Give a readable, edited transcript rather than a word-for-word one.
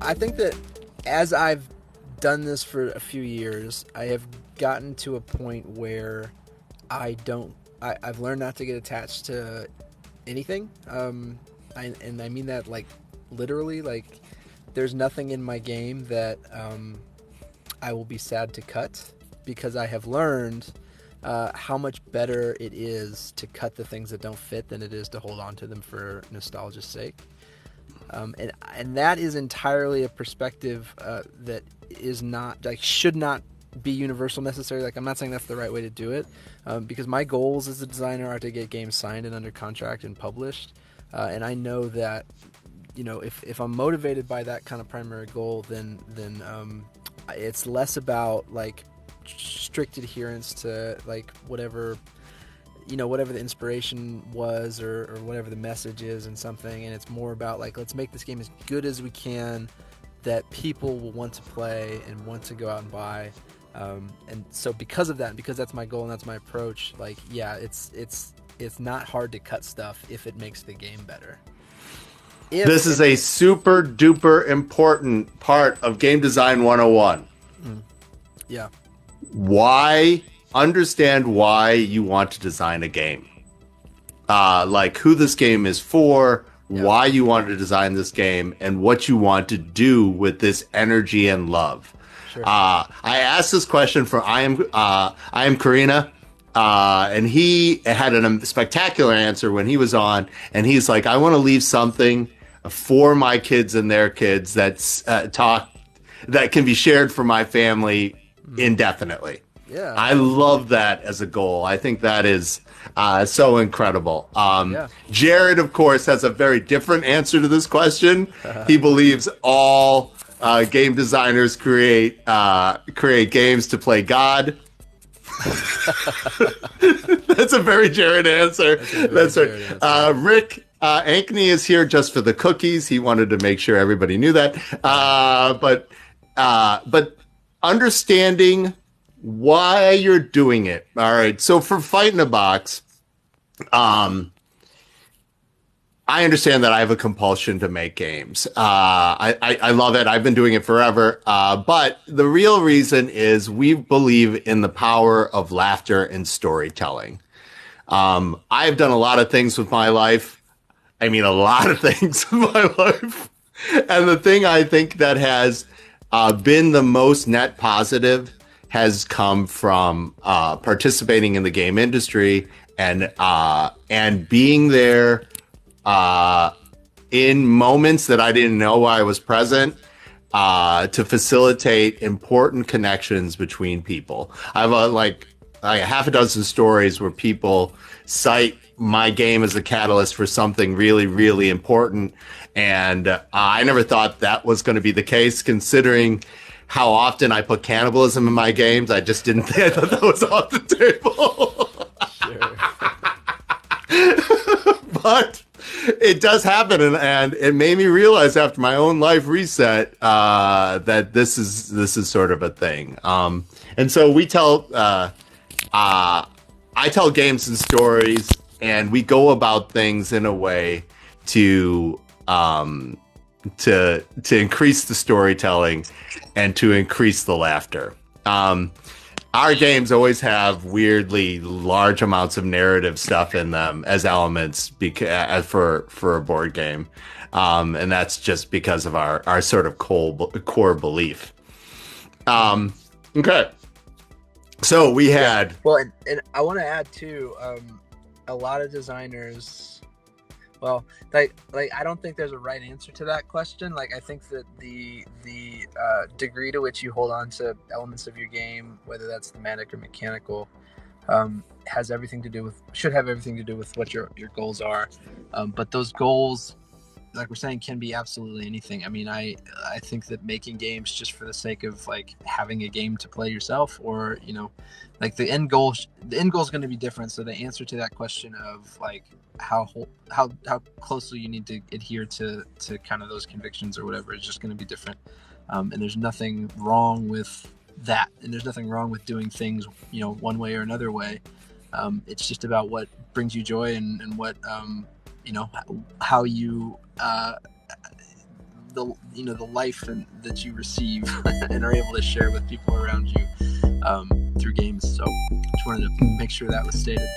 I think that as I've done this for a few years, I have gotten to a point where I've learned not to get attached to anything. And I mean that like literally. Like, there's nothing in my game that I will be sad to cut, because I have learned how much better it is to cut the things that don't fit than it is to hold on to them for nostalgia's sake. And that is entirely a perspective that is not, like, should not be universal necessarily. Like, I'm not saying that's the right way to do it, because my goals as a designer are to get games signed and under contract and published. And I know that, if I'm motivated by that kind of primary goal, then it's less about like strict adherence to like whatever the inspiration was, or whatever the message is in something, and it's more about like, let's make this game as good as we can that people will want to play and want to go out and buy. And so because of that, and because that's my goal and that's my approach, like, yeah, it's not hard to cut stuff if it makes the game better. This is a super duper important part of game design 101. Yeah. Understand why you want to design a game. Like who this game is for, why you want to design this game, and what you want to do with this energy and love. Sure. I asked this question for I am Karina, and he had a spectacular answer when he was on, and he's like, I want to leave something for my kids and their kids that can be shared for my family indefinitely. Yeah, I love that as a goal. I think that is so incredible. Jared, of course, has a very different answer to this question. He believes all game designers create games to play God. That's a very Jared answer. That's right. Rick Ankney is here just for the cookies. He wanted to make sure everybody knew that. But understanding why you're doing it. All right. So for Fight in a Box, I understand that I have a compulsion to make games. I love it. I've been doing it forever. But the real reason is we believe in the power of laughter and storytelling. I've done a lot of things with my life. I mean, a lot of things in my life. And the thing I think that has been the most net positive has come from participating in the game industry and being there in moments that I didn't know I was present to facilitate important connections between people. I have like a half a dozen stories where people cite my game as a catalyst for something really, really important. And I never thought that was going to be the case, considering how often I put cannibalism in my games. I just didn't think, I thought that was off the table. But it does happen, and it made me realize after my own life reset that this is sort of a thing. And so we tell I tell games and stories, and we go about things in a way to increase the storytelling and to increase the laughter. Our games always have weirdly large amounts of narrative stuff in them as elements for a board game. And that's just because of our sort of core belief. Okay. So we had... Well, and I want to add too, a lot of designers, well, like I don't think there's a right answer to that question. Like, I think that the degree to which you hold on to elements of your game, whether that's thematic or mechanical, should have everything to do with what your goals are. But those goals, like we're saying, can be absolutely anything. I mean, I think that making games just for the sake of like having a game to play yourself, or like the end goal is going to be different. So the answer to that question of like how closely you need to adhere to kind of those convictions or whatever is just going to be different. And there's nothing wrong with that, and there's nothing wrong with doing things one way or another way. It's just about what brings you joy and what how you the the life that you receive and are able to share with people around you through games. So just wanted to make sure that was stated.